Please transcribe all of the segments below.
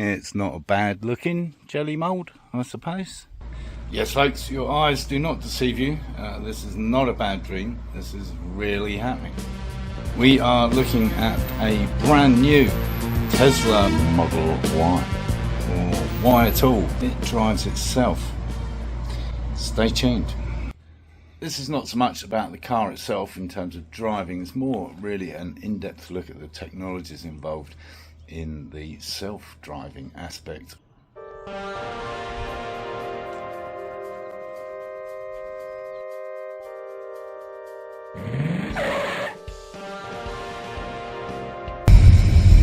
It's not a bad looking jelly mould, I suppose. Yes folks, your eyes do not deceive you. This is not a bad dream. This is really happening. We are looking at a brand new Tesla Model Y. Or Y at all. It drives itself. Stay tuned. This is not so much about the car itself in terms of driving, it's more really an in-depth look at the technologies involved in the self-driving aspect.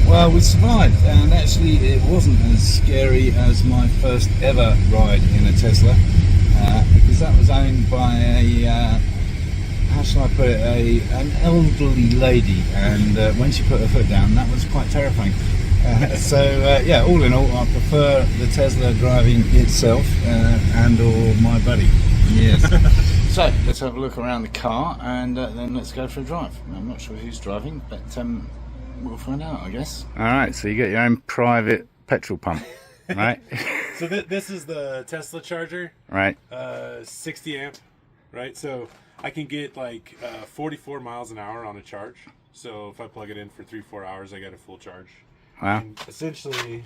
Well, we survived, and actually it wasn't as scary as my first ever ride in a Tesla. Because that was owned by a, how shall I put it, an elderly lady, and when she put her foot down, that was quite terrifying. Yeah, all in all, I prefer the Tesla driving itself and or my buddy. Yes. So, let's have a look around the car, and then let's go for a drive. I'm not sure who's driving, but we'll find out, I guess. Alright, so you get your own private petrol pump. Right. So this is the Tesla charger. Right. 60 amp. Right. So I can get like 44 miles an hour on a charge. So if I plug it in for 3-4 hours, I get a full charge. Wow. And essentially,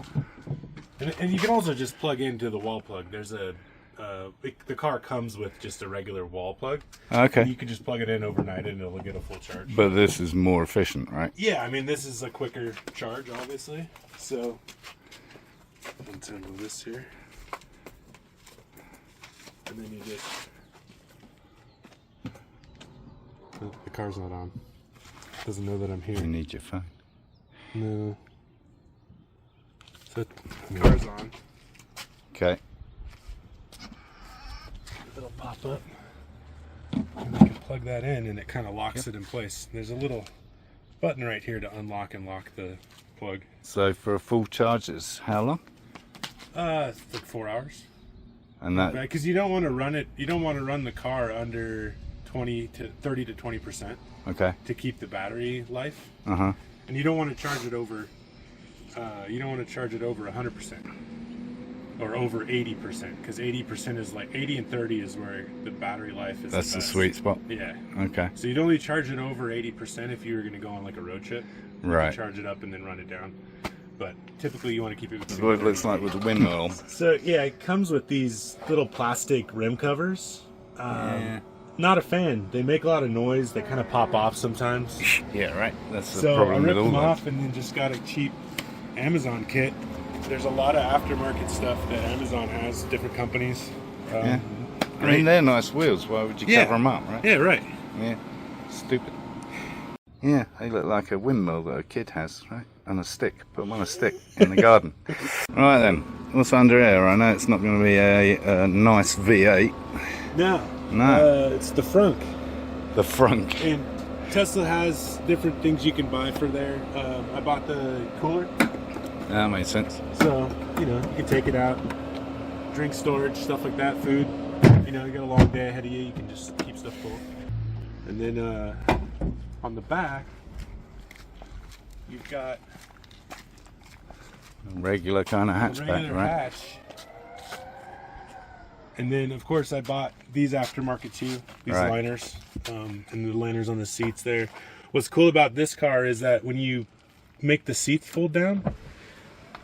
and you can also just plug into the wall plug. There's a the car comes with just a regular wall plug. Okay. You can just plug it in overnight and it'll get a full charge. But this is more efficient, right? Yeah. I mean, this is a quicker charge, obviously. So. Let's handle this here, and then you just. Oh, the car's not on. Doesn't know that I'm here. You need your phone. No. So the car's on. Okay. It'll pop up, and I can plug that in, and it kind of locks it in place. There's a little button right here to unlock and lock the plug. So for a full charge, it's how long? It's like 4 hours. And that, because you don't want to run it. You don't want to run the car under 30 to 20%. okay. To keep the battery life. Uh-huh. And you don't want to charge it over. You don't want to charge it over 100% or over 80%, because 80% is like 80 and 30 is where the battery life is. That's the sweet spot. Yeah. Okay. So you'd only charge it over 80% if you were going to go on like a road trip. Right. Charge it up and then run it down. But typically you want to keep it. That's what it looks like with the windmill. So yeah, it comes with these little plastic rim covers. Yeah. Not a fan. They make a lot of noise. They kind of pop off sometimes. Yeah, right. That's the So I problem with ripped all them that. off and then just got a cheap Amazon kit. There's a lot of aftermarket stuff that Amazon has, different companies. Yeah. I mean, they're nice wheels. Why would you cover them up, right? Yeah, right. Yeah. Stupid. Yeah, they look like a windmill that a kid has, right? On a stick. Put them on a stick in the garden. Right then, what's under here? I know it's not going to be a nice V8. No. It's the frunk. The frunk. And Tesla has different things you can buy for there. I bought the cooler. That makes sense. So, you can take it out, drink storage, stuff like that, food. You got a long day ahead of you, you can just keep stuff full. And then on the back, you've got A regular kind of hatchback, right? hatch. And then, of course, I bought these aftermarket too, these liners, and the liners on the seats there. What's cool about this car is that when you make the seats fold down,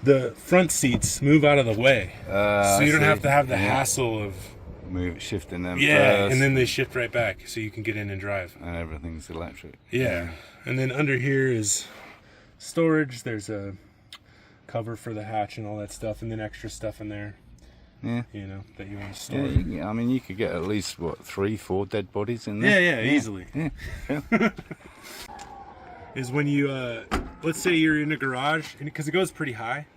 the front seats move out of the way, so you don't have to have the hassle of shifting them first. And then they shift right back, so you can get in and drive. And everything's electric. Yeah. And then under here is storage. There's a cover for the hatch and all that stuff, and then extra stuff in there. Yeah. That you want to store. Yeah, I mean, you could get at least, 3-4 dead bodies in there? Yeah, easily. Yeah. Is when you, let's say you're in a garage, because it goes pretty high.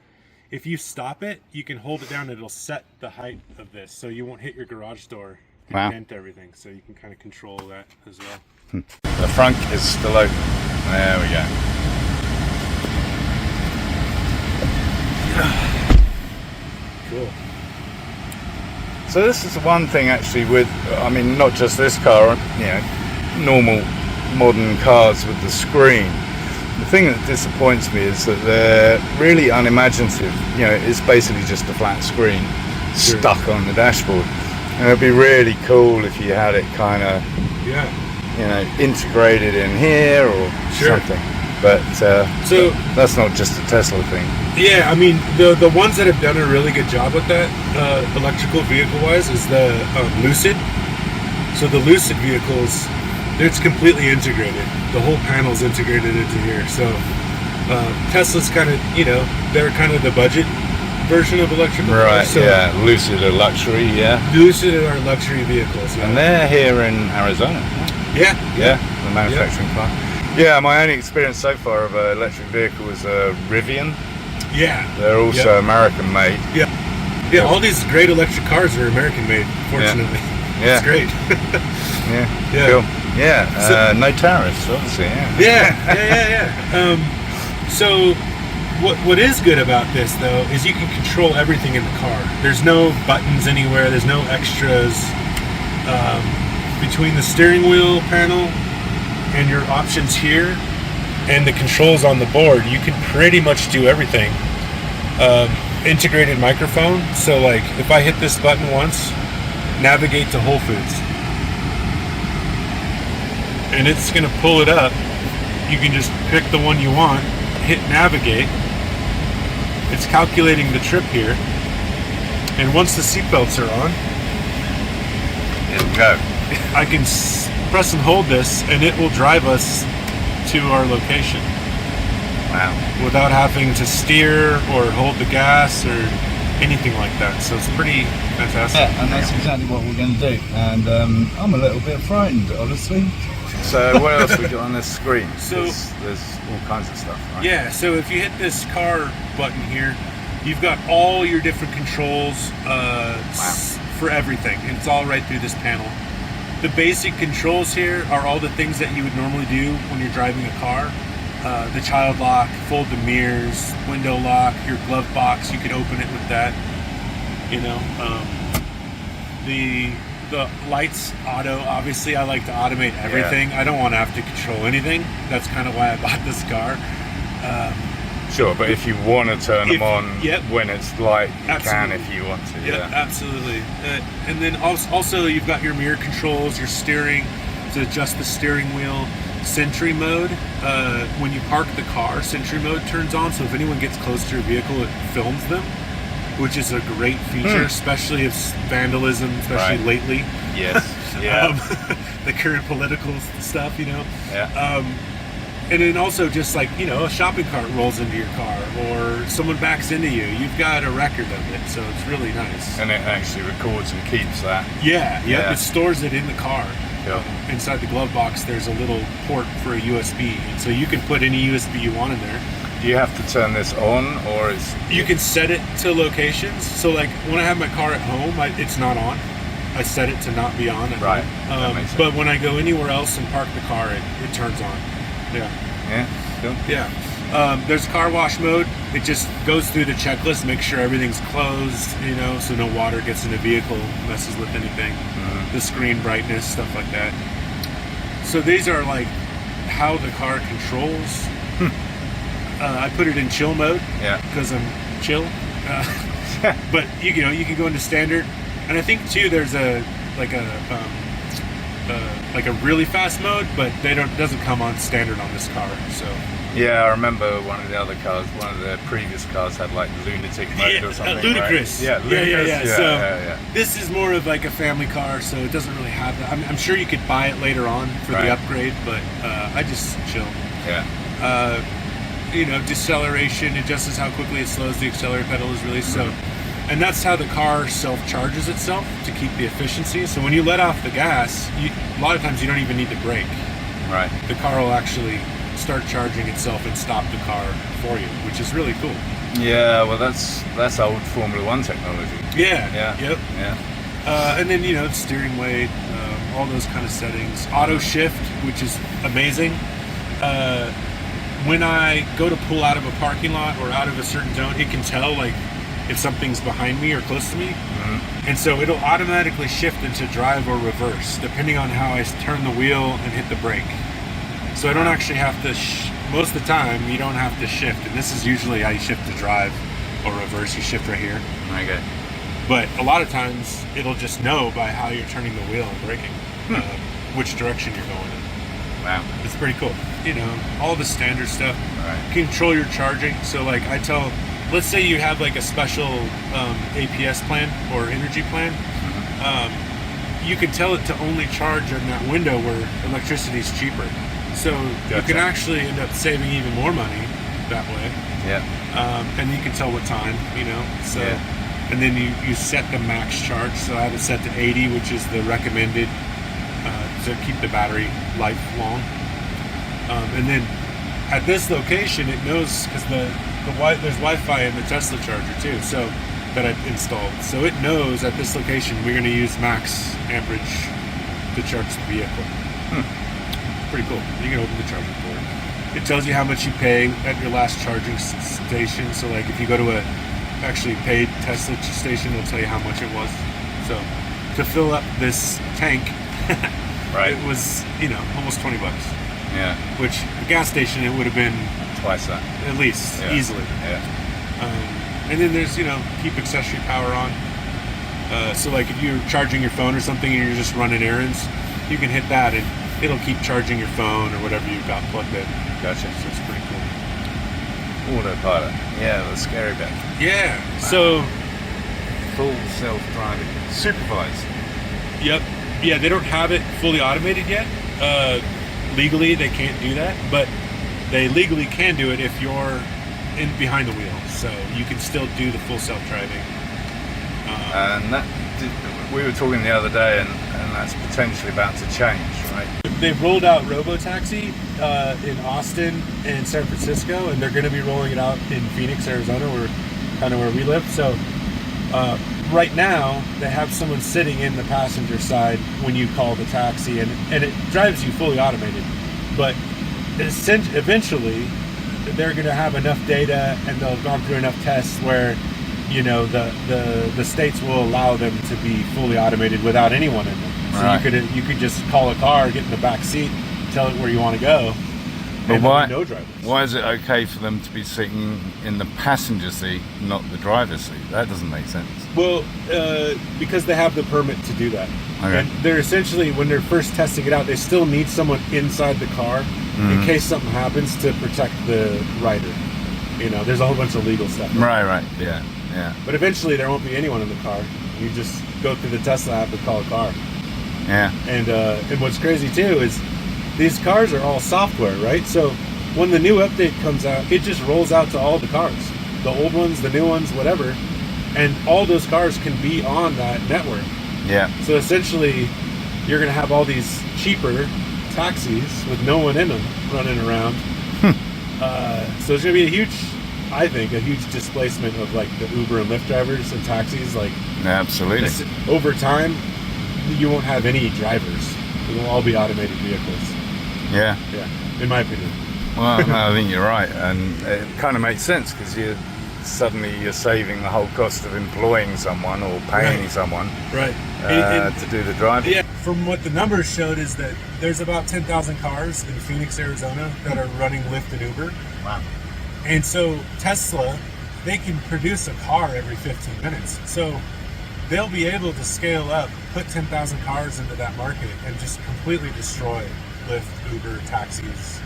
If you stop it, you can hold it down and it'll set the height of this, so you won't hit your garage door and dent everything. So you can kind of control that as well. The front is still open. There we go. Cool. So this is the one thing actually with, I mean, not just this car, normal modern cars with the screen. the thing that disappoints me is that they're really unimaginative. You know, it's basically just a flat screen stuck on the dashboard. And it'd be really cool if you had it kind of, you know, integrated in here or something. But so that's not just a Tesla thing. Yeah, I mean, the ones that have done a really good job with that, electrical vehicle-wise, is the Lucid. So the Lucid vehicles, it's completely integrated. The whole panel's integrated into here. So Tesla's kind of, you know, they're kind of the budget version of electrical. Right, so Lucid are luxury, Lucid are luxury vehicles. And they're here in Arizona. Yeah, the manufacturing plant. Yeah, my only experience so far of an electric vehicle was a Rivian. Yeah. They're also American made. Yeah, all these great electric cars are American made, fortunately. Yeah. It's great. Cool. Yeah, no tariffs, obviously. Yeah. So what is good about this, though, is you can control everything in the car. There's no buttons anywhere. There's no extras. Between the steering wheel panel and your options here and the controls on the board, you can pretty much do everything. Integrated microphone, so like if I hit this button once, navigate to Whole Foods, and it's gonna pull it up. You can just pick the one you want, hit navigate. It's calculating the trip here, and once the seatbelts are on, here we go. I can press and hold this, and it will drive us to our location. Wow. Without having to steer or hold the gas or anything like that. So it's pretty fantastic. Yeah, and that's exactly what we're going to do. And I'm a little bit frightened, honestly. So what else we got on this screen? So there's all kinds of stuff, right? Yeah, so if you hit this car button here, you've got all your different controls for everything. And it's all right through this panel. The basic controls here are all the things that you would normally do when you're driving a car. The child lock, fold the mirrors, window lock, your glove box, you could open it with that. You know, the lights auto, obviously I like to automate everything. I don't want to have to control anything. That's kind of why I bought this car. Sure, but if you want to turn them on when it's light, you absolutely. can if you want to. Yeah, absolutely. And then also you've got your mirror controls, your steering, to adjust the steering wheel. Sentry mode, when you park the car, Sentry mode turns on, so if anyone gets close to your vehicle, it films them, which is a great feature, especially if vandalism, especially lately. Yes. The current political stuff, you know. Yeah. And then also just like, you know, a shopping cart rolls into your car or someone backs into you, you've got a record of it, so it's really nice. And it actually records and keeps that. Yeah. It stores it in the car. Inside the glove box, there's a little port for a USB, and so you can put any USB you want in there. Do you have to turn this on, or is you can set it to locations? So, like when I have my car at home, it's not on. I set it to not be on. Right. But when I go anywhere else and park the car, it turns on. Yeah. Cool. Yeah. There's car wash mode. It just goes through the checklist, make sure everything's closed, you know, so no water gets in the vehicle, messes with anything. The screen brightness, stuff like that. So these are like how the car controls. I put it in chill mode because I'm chill. But you know, you can go into standard, and I think too there's a really fast mode, but doesn't come on standard on this car. So yeah, I remember one of the previous cars had like lunatic mode or something. Ludicrous. Right? Ludicrous. So this is more of like a family car, so it doesn't really have that. I'm sure you could buy it later on for the upgrade, but I just chill. Yeah. You know, deceleration adjusts how quickly it slows. The accelerator pedal is released. So, and that's how the car self-charges itself to keep the efficiency. So when you let off the gas, a lot of times you don't even need to brake. Right. The car will actually start charging itself and stop the car for you, which is really cool. Yeah, well that's old Formula One technology. Yep. And then, you know, steering weight, all those kind of settings. Auto shift, which is amazing. When I go to pull out of a parking lot or out of a certain zone, it can tell like if something's behind me or close to me. And so it'll automatically shift into drive or reverse depending on how I turn the wheel and hit the brake. So I don't actually have to most of the time, you don't have to shift. And this is usually how you shift to drive or reverse. You shift right here. Okay. But a lot of times, it'll just know by how you're turning the wheel and braking which direction you're going in. Wow. It's pretty cool. You know, all the standard stuff. Right. Control your charging. So like I tell, let's say you have like a special APS plan or energy plan. You can tell it to only charge in that window where electricity is cheaper. So you can actually end up saving even more money that way. Yeah. And you can tell what time, you know. So, and then you set the max charge. So I have it set to 80, which is the recommended to keep the battery life long. And then at this location, it knows because there's Wi-Fi in the Tesla charger too. So that I've installed. So it knows at this location we're going to use max amperage to charge the vehicle. Pretty cool. You can open the charging port. It tells you how much you pay at your last charging station. So like if you go to a actually paid Tesla station, it'll tell you how much it was. So to fill up this tank, right, it was, you know, almost $20. Yeah. Which a gas station it would have been twice that at least, easily. Yeah. And then there's, you know, keep accessory power on. So like if you're charging your phone or something and you're just running errands, you can hit that and it'll keep charging your phone or whatever you've got plugged in. Gotcha. So it's pretty cool. Autopilot. Yeah, the scary bit. Yeah. So full self-driving. Supervised. Yep. Yeah, they don't have it fully automated yet. Legally, they can't do that, but they legally can do it if you're in behind the wheel. So you can still do the full self-driving. And that we were talking the other day, and that's potentially about to change, right? They've rolled out Robotaxi in Austin and San Francisco, and they're going to be rolling it out in Phoenix, Arizona, where we live. So right now, they have someone sitting in the passenger side when you call the taxi, and it drives you fully automated. But eventually, they're going to have enough data, and they'll have gone through enough tests where, you know, the states will allow them to be fully automated without anyone in them. So right, you could just call a car, get in the back seat, tell it where you want to go. But why? No drivers. Why is it okay for them to be sitting in the passenger seat, not the driver's seat? That doesn't make sense. Well, because they have the permit to do that. Okay. And they're essentially, when they're first testing it out, they still need someone inside the car in case something happens to protect the rider. You know, there's a whole bunch of legal stuff. Right. Yeah. But eventually, there won't be anyone in the car. You just go through the Tesla app and call a car. Yeah. And what's crazy too is these cars are all software, right? So when the new update comes out, it just rolls out to all the cars, the old ones, the new ones, whatever, and all those cars can be on that network. Yeah. So essentially, you're going to have all these cheaper taxis with no one in them running around. So there's going to be a huge displacement of like the Uber and Lyft drivers and taxis. Like, absolutely. Over time, you won't have any drivers. It'll all be automated vehicles. Yeah. In my opinion. Well, no, I think you're right, and it kind of makes sense because you're saving the whole cost of employing someone or paying someone to do the driving. Yeah. From what the numbers showed is that there's about 10,000 cars in Phoenix, Arizona that are running Lyft and Uber. Wow. And so Tesla, they can produce a car every 15 minutes. So they'll be able to scale up, put 10,000 cars into that market and just completely destroy Lyft, Uber, taxis.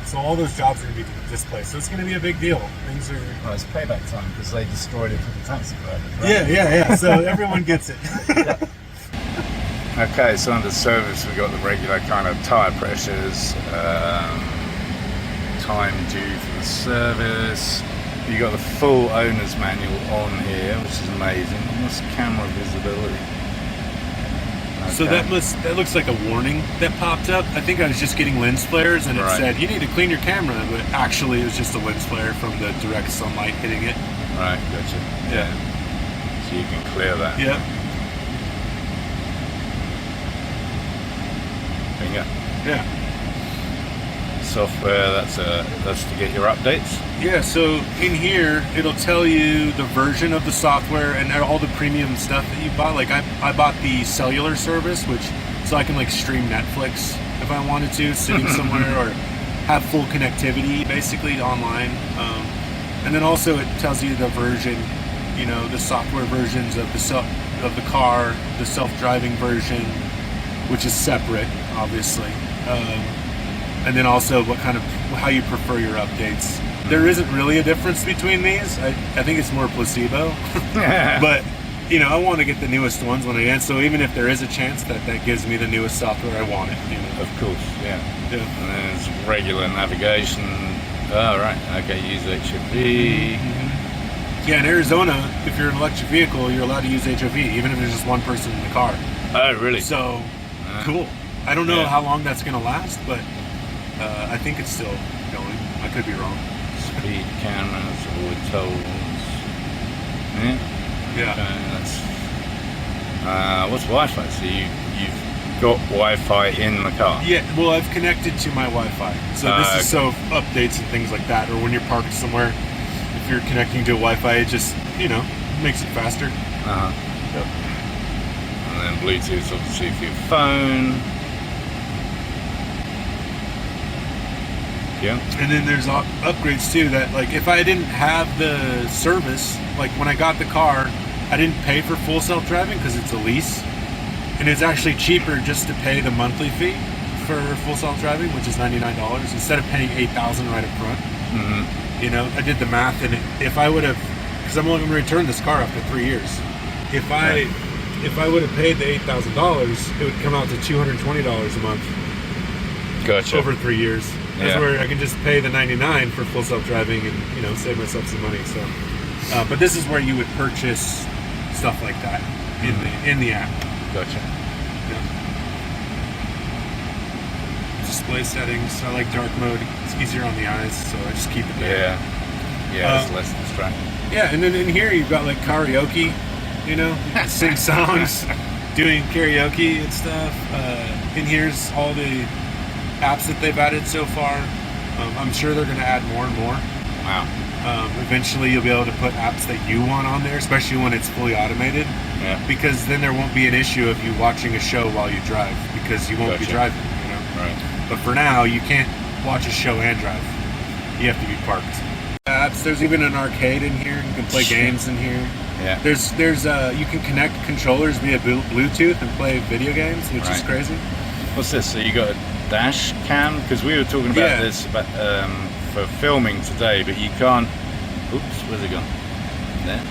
So all those jobs are going to be displaced. So it's going to be a big deal. Things are... Well, it's payback time because they destroyed it for the taxi drivers, right? Yeah. So everyone gets it. Okay, so under service we've got the regular kind of tyre pressures, time due for the service. You've got the full owner's manual on here, which is amazing. What's camera visibility? Okay. So that looks like a warning that popped up. I think I was just getting lens flares and it said, you need to clean your camera, but actually it was just a lens flare from the direct sunlight hitting it. Right, gotcha. Yeah. So you can clear that. Yeah. Finger. Yeah. Software, that's to get your updates. Yeah, so in here it'll tell you the version of the software and all the premium stuff that you bought. Like I bought the cellular service, so I can like stream Netflix if I wanted to, sitting somewhere, or have full connectivity basically online. And then also it tells you the version, you know, the software versions of the car, the self-driving version, which is separate, obviously. And then also how you prefer your updates. There isn't really a difference between these. I think it's more placebo. But, you know, I want to get the newest ones when I can. So even if there is a chance that gives me the newest software, I want it. You know? Of course, yeah. Yeah. And then there's regular navigation. Oh, right. Okay, use HOV. Yeah, in Arizona, if you're an electric vehicle, you're allowed to use HOV, even if there's just one person in the car. Oh, really? So, cool. I don't know how long that's going to last, but I think it's still going. I could be wrong. Speed cameras, all tolls. Yeah. Yeah. Okay, that's, what's Wi-Fi? So you've got Wi-Fi in the car? Yeah, well, I've connected to my Wi-Fi. So this is so updates and things like that, or when you're parked somewhere, if you're connecting to Wi-Fi, it just, you know, makes it faster. Uh-huh. Yep. And then Bluetooth, obviously, for your phone. Yeah. And then there's upgrades too that, like, if I didn't have the service, like when I got the car, I didn't pay for full self-driving because it's a lease. And it's actually cheaper just to pay the monthly fee for full self-driving, which is $99, instead of paying $8,000 right up front. Mm-hmm. You know, I did the math, and if I would have, because I'm only going to return this car after 3 years. If I would have paid the $8,000, it would come out to $220 a month. Gotcha. Over 3 years. That's where I can just pay the $99 for full self-driving and, you know, save myself some money. So, but this is where you would purchase stuff like that in the app. Gotcha. Yeah. Display settings. I like dark mode. It's easier on the eyes, so I just keep it there. Yeah, it's less distracting. Yeah, and then in here you've got like karaoke, you know, sing songs, doing karaoke and stuff. In here's all the apps that they've added so far. I'm sure they're going to add more and more. Wow. Eventually you'll be able to put apps that you want on there, especially when it's fully automated. Yeah. Because then there won't be an issue of you watching a show while you drive, because you won't be driving, you know. Right. But for now, you can't watch a show and drive. You have to be parked. Apps. There's even an arcade in here. You can play games in here. Yeah. There's you can connect controllers via Bluetooth and play video games, which is crazy. What's this? So you got a dash cam? Because we were talking about this for filming today, but you can't. Oops, where's it gone? There.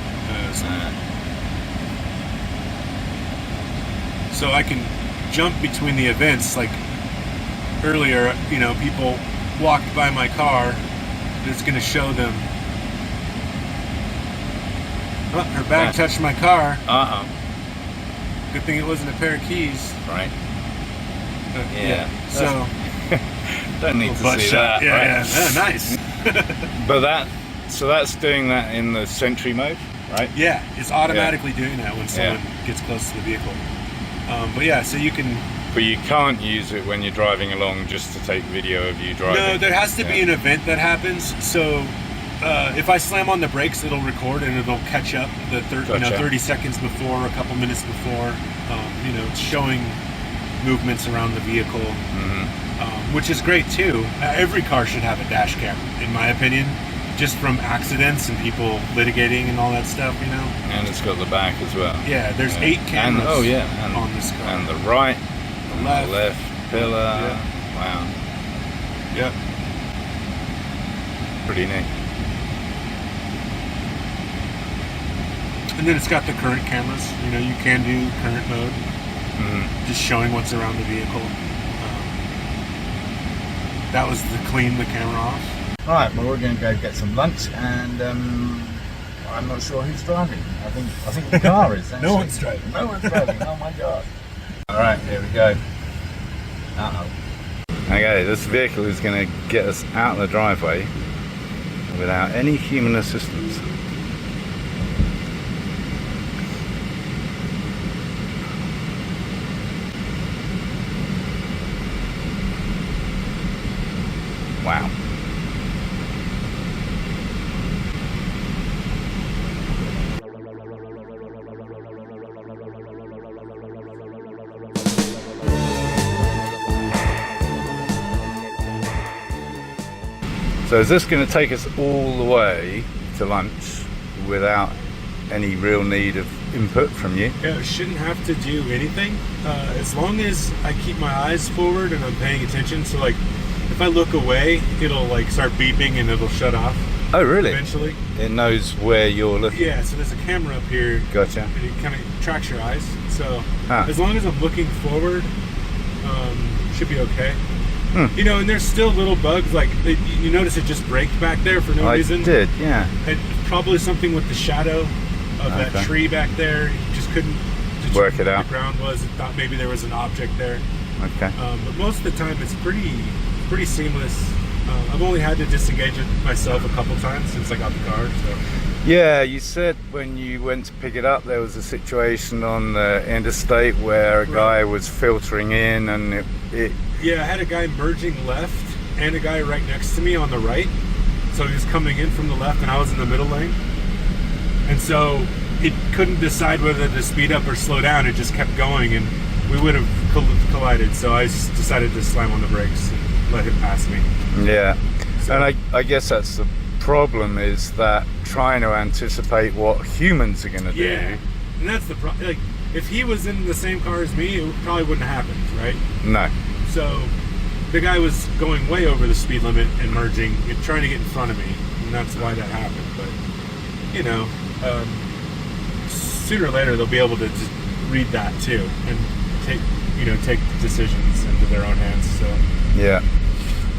So I can jump between the events. Like earlier, you know, people walked by my car. It's going to show them. Oh, her bag touched my car. Good thing it wasn't a pair of keys. Right. So don't need to see that. Yeah. Nice. But that's doing that in the Sentry mode, right? Yeah, it's automatically doing that when someone gets close to the vehicle. But yeah, so you can. But you can't use it when you're driving along just to take video of you driving. No, there has to be an event that happens. So if I slam on the brakes, it'll record and it'll catch up the 30 seconds before, a couple minutes before. You know, it's showing movements around the vehicle, which is great too. Every car should have a dash cam, in my opinion, just from accidents and people litigating and all that stuff, you know. And it's got the back as well. Yeah, there's 8 cameras on this car. And the right, the left pillar. Wow. Yep. Pretty neat. And then it's got the current cameras. You know, you can do current mode. Just showing what's around the vehicle. That was to clean the camera off. Alright, well, we're going to go get some lunch, and I'm not sure who's driving. I think the car is. No one's driving. No one's driving. Oh my god. Alright, here we go. Okay, this vehicle is going to get us out of the driveway without any human assistance. Wow. So is this going to take us all the way to lunch without any real need of input from you? Yeah, it shouldn't have to do anything as long as I keep my eyes forward and I'm paying attention. So like if I look away, it'll like start beeping and it'll shut off. Oh really? Eventually. It knows where you're looking? Yeah, so there's a camera up here. Gotcha. And it kind of tracks your eyes. So as long as I'm looking forward, should be okay. You know, and there's still little bugs, like you notice it just braked back there for no reason. I did, yeah. And probably something with the shadow of that tree back there. You just couldn't work it out. The ground was, it thought maybe there was an object there. Okay. But most of the time it's pretty seamless. I've only had to disengage it myself a couple times since I got the car. So. Yeah, you said when you went to pick it up there was a situation on the interstate where a guy was filtering in and it Yeah, I had a guy merging left and a guy right next to me on the right. So he was coming in from the left and I was in the middle lane. And so it couldn't decide whether to speed up or slow down. It just kept going and we would have collided. So I just decided to slam on the brakes and let him pass me. Yeah. So, and I guess that's the problem, is that trying to anticipate what humans are going to do. Yeah. And that's the problem. Like, if he was in the same car as me, it probably wouldn't have happened, right? No. So the guy was going way over the speed limit and merging and trying to get in front of me, and that's why that happened. But you know, sooner or later they'll be able to just read that too and take decisions into their own hands. So yeah.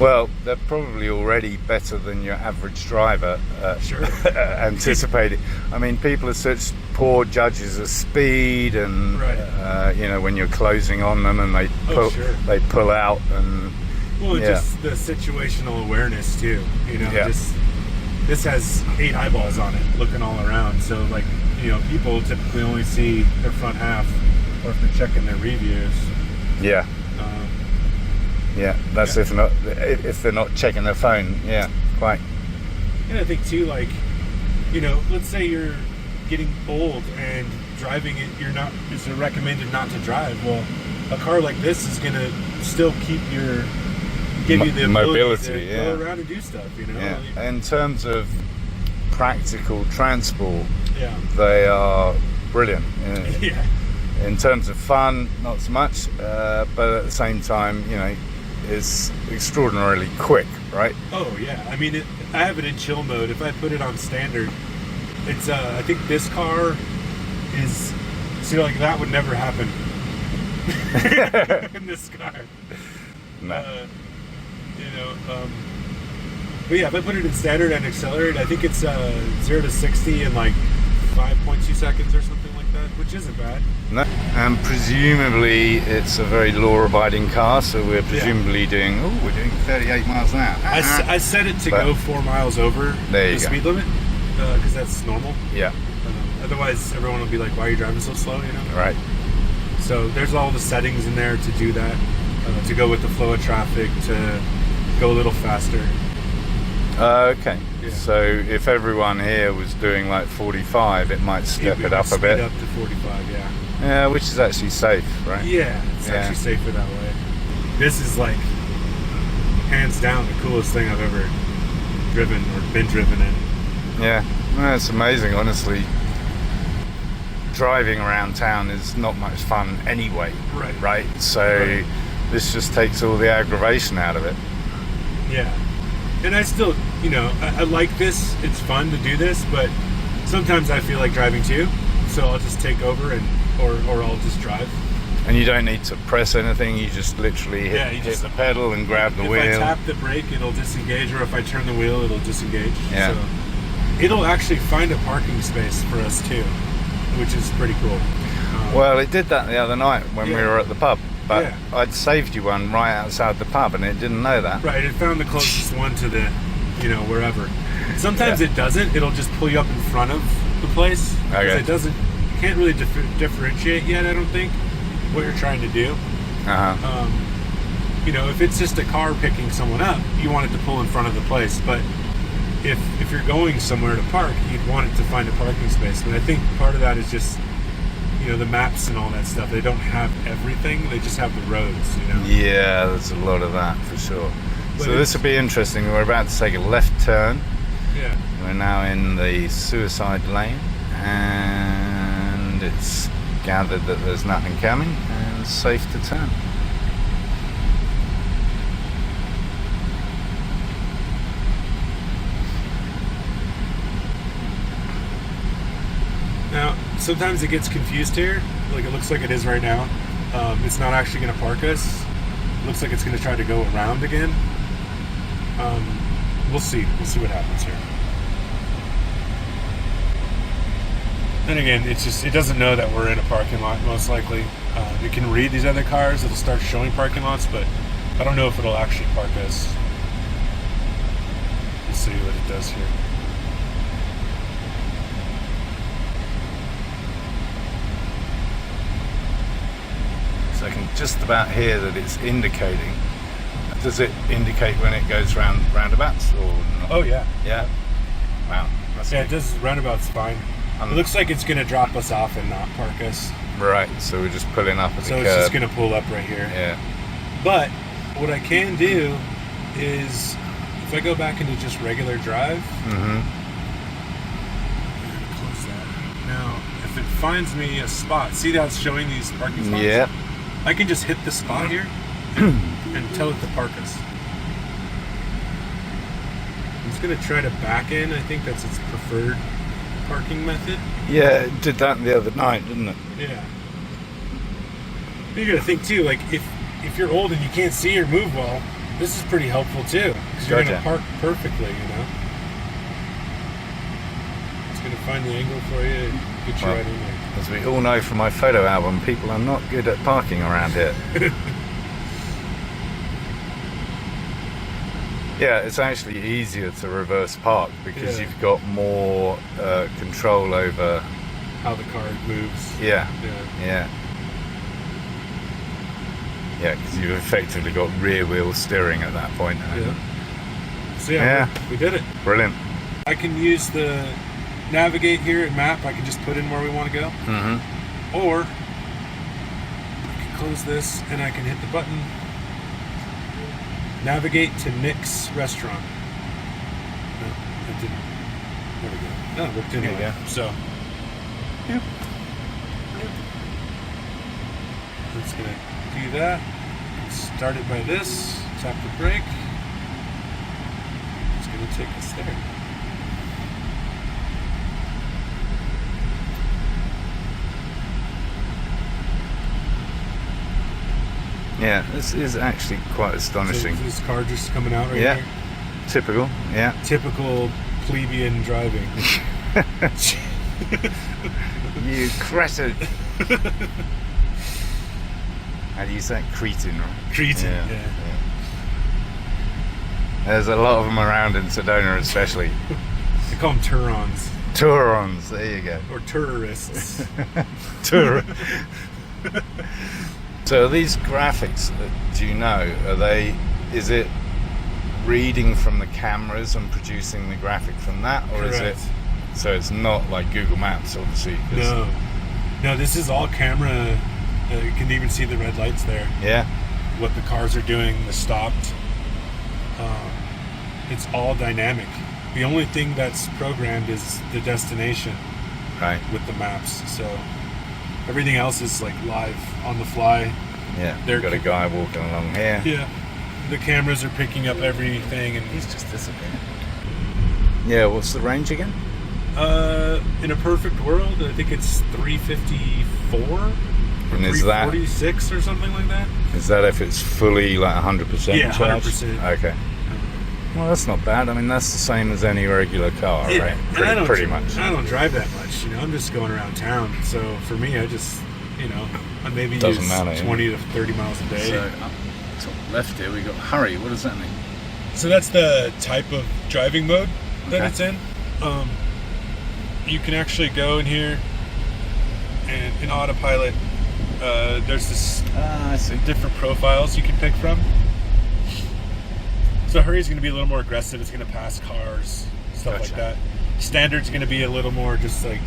Well, they're probably already better than your average driver sure. anticipating. I mean, people are such poor judges of speed, and right. you know, when you're closing on them and they pull out, and just the situational awareness too. You know, just this has 8 eyeballs on it, looking all around. So like, you know, people typically only see their front half, or if they're checking their reviews. Yeah. Yeah, that's if they're not checking their phone. Yeah, quite. And I think too, like, you know, let's say you're getting old and driving it, it's recommended not to drive. Well, a car like this is gonna still give you the mobility to go around and do stuff. You know. Yeah. In terms of practical transport, they are brilliant. Yeah. In terms of fun, not so much, but at the same time, you know, it's extraordinarily quick, right? Oh yeah, I mean, I have it in chill mode. If I put it on standard, it's I think this car is, like that would never happen in this car. No. You know, but yeah, if I put it in standard and accelerate, I think it's 0 to 60 in like 5.2 seconds or something like that, which isn't bad. No, and presumably it's a very law-abiding car, so we're presumably doing 38 miles an hour. I set it to go 4 miles over the speed limit, because that's normal. Yeah. Otherwise, everyone will be like, why are you driving so slow, you know? Right. So there's all the settings in there to do that, to go with the flow of traffic, to go a little faster. Okay. Yeah. So if everyone here was doing like 45, it might step it up a bit. Speed up to 45, yeah. Yeah, which is actually safe, right? Yeah, it's actually safer that way. This is like, hands down, the coolest thing I've ever driven or been driven in. Yeah, well, it's amazing, honestly. Driving around town is not much fun anyway. Right? So this just takes all the aggravation out of it. Yeah. And I still, you know, I like this. It's fun to do this, but sometimes I feel like driving too. So I'll just take over or I'll just drive. And you don't need to press anything. You just literally hit the pedal and grab the wheel. If I tap the brake, it'll disengage, or if I turn the wheel, it'll disengage. Yeah. So it'll actually find a parking space for us too, which is pretty cool. Well, it did that the other night when we were at the pub. But I'd saved you one right outside the pub and it didn't know that. Right, it found the closest one to the, you know, wherever. Sometimes it doesn't. It'll just pull you up in front of the place. Okay. Because it can't really differentiate yet, I don't think, what you're trying to do. You know, if it's just a car picking someone up, you want it to pull in front of the place. But if you're going somewhere to park, you'd want it to find a parking space. But I think part of that is just, you know, the maps and all that stuff. They don't have everything. They just have the roads, you know. Yeah, there's a lot of that for sure. So this will be interesting. We're about to take a left turn. Yeah. We're now in the suicide lane, and it's gathered that there's nothing coming and it's safe to turn. Now, sometimes it gets confused here. Like it looks like it is right now. It's not actually going to park us. It looks like it's going to try to go around again. We'll see. We'll see what happens here. And again, it doesn't know that we're in a parking lot, most likely. It can read these other cars. It'll start showing parking lots, but I don't know if it'll actually park us. We'll see what it does here. So I can just about hear that it's indicating. Does it indicate when it goes round roundabouts or not? Oh yeah. Yeah. Wow. That's Yeah, it does. Roundabout's fine. It looks like it's going to drop us off and not park us. Right, so we're just pulling up at the curb. So it's just going to pull up right here. Yeah. But what I can do is, if I go back into just regular drive, close that. Now, if it finds me a spot, see how it's showing these parking spots? Yeah. I can just hit the spot here and tell it to park us. It's going to try to back in. I think that's its preferred parking method. Yeah, it did that the other night, didn't it? Yeah. You got to think too, like if you're old and you can't see or move well, this is pretty helpful too, because you're going to park perfectly, you know. It's going to find the angle for you and get you right in there. As we all know from my photo album, people are not good at parking around here. Yeah, it's actually easier to reverse park because you've got more control over how the car moves. Yeah, because you've effectively got rear wheel steering at that point. Yeah. So yeah, we did it. Brilliant. I can use the navigate here at map. I can just put in where we want to go. Or I can close this and I can hit the button. Navigate to Nick's restaurant. No, it didn't. There we go. No, it worked anyway. Yeah. So, yep. It's going to do that. Start it by this. Tap the brake. It's going to take us there. Yeah, this is actually quite astonishing. So this car just coming out right here? Typical, yeah. Typical plebeian driving. You cretin. How do you say it? Cretin, right? Cretin, yeah. There's a lot of them around in Sedona especially. They call them Turons. Turons, there you go. Or tourists. So these graphics, do you know, is it reading from the cameras and producing the graphic from that, or Correct. is it, so it's not like Google Maps, obviously? No, this is all camera. You can even see the red lights there. Yeah. What the cars are doing, the stopped. It's all dynamic. The only thing that's programmed is the destination. Right. With the maps, so everything else is like live on the fly. Yeah, they've got a guy walking along here. Yeah, the cameras are picking up everything, and he's just disappeared. Yeah, what's the range again? In a perfect world, I think it's 354 or and is 346 or something like that. Is that if it's fully like 100% yeah, charged? 100%. Okay. Well, that's not bad. I mean, that's the same as any regular car, right? Pretty much. I don't drive that much, you know. I'm just going around town. So for me, I just, you know, I maybe use 20 to 30 miles a day. So up top left here, we got hurry. What does that mean? So that's the type of driving mode that it's in. You can actually go in here and in Autopilot, there's this different profiles you can pick from. So hurry is going to be a little more aggressive. It's going to pass cars, stuff like that. Standard's going to be a little more just like,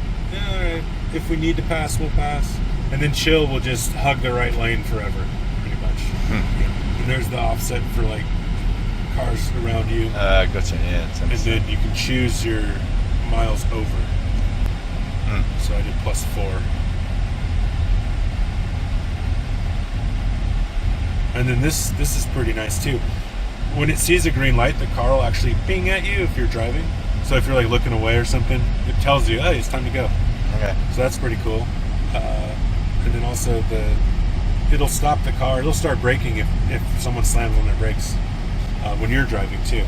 if we need to pass, we'll pass. And then chill will just hug the right lane forever, pretty much. Yeah. And there's the offset for like cars around you. Gotcha. Yeah. And then you can choose your miles over. So I did +4. And then this is pretty nice too. When it sees a green light, the car will actually ping at you if you're driving. So if you're like looking away or something, it tells you, hey, it's time to go. Okay. So that's pretty cool. And then also it'll stop the car. It'll start braking if someone slams on their brakes when you're driving too.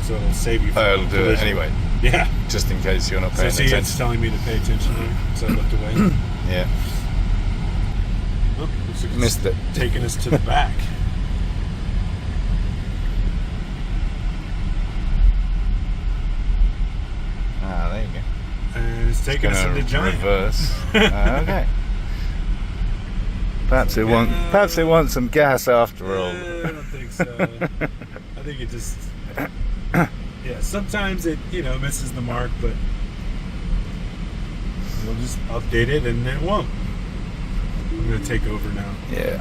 So it'll save you. It'll do it anyway. Yeah. Just in case you're not paying attention. So it's telling me to pay attention here. So I looked away. Yeah. Oh, looks like it's missed it. Taking us to the back. There you go. And it's taking us into Giant. Reverse. Okay. Perhaps it wants some gas after all. I don't think so. I think it just, yeah. Sometimes it misses the mark, but we'll just update it and it won't. I'm gonna take over now. Yeah.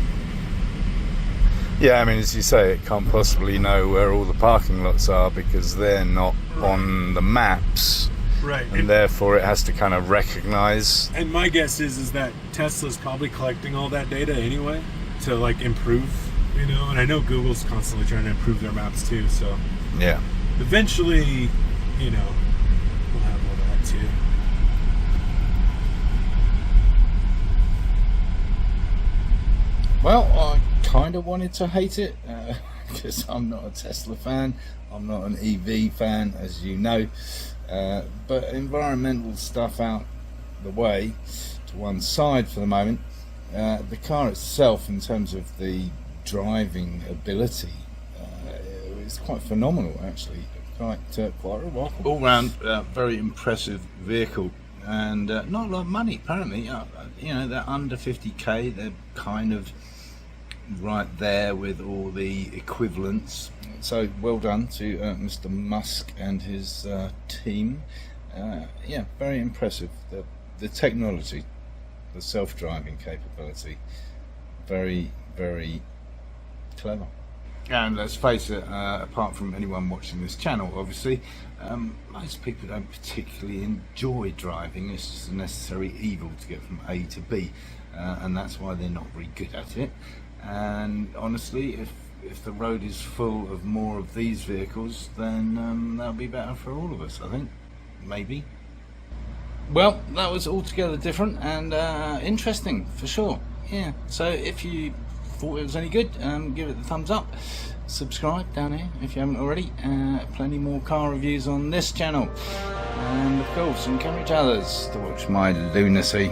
Yeah, I mean, as you say, it can't possibly know where all the parking lots are because they're not on the maps. Right. And therefore it has to kind of recognize. And my guess is that Tesla's probably collecting all that data anyway to like improve, and I know Google's constantly trying to improve their maps too, so yeah. Eventually, we'll have all that too. Well, I kind of wanted to hate it because I'm not a Tesla fan. I'm not an EV fan, as you know. But environmental stuff out the way to one side for the moment. The car itself, in terms of the driving ability, is quite phenomenal actually. Quite remarkable. All round, very impressive vehicle, and not a lot of money apparently. They're under 50k. They're kind of right there with all the equivalents. So well done to Mr. Musk and his team. Yeah, very impressive. The technology, the self-driving capability, very, very clever. And let's face it, apart from anyone watching this channel, obviously, most people don't particularly enjoy driving. It's just a necessary evil to get from A to B, and that's why they're not very good at it. And honestly, if the road is full of more of these vehicles, then that'll be better for all of us, I think. Maybe. Well, that was altogether different and interesting for sure. Yeah, so if you thought it was any good, give it the thumbs up, subscribe down here if you haven't already. Plenty more car reviews on this channel, and of course encourage others to watch my lunacy.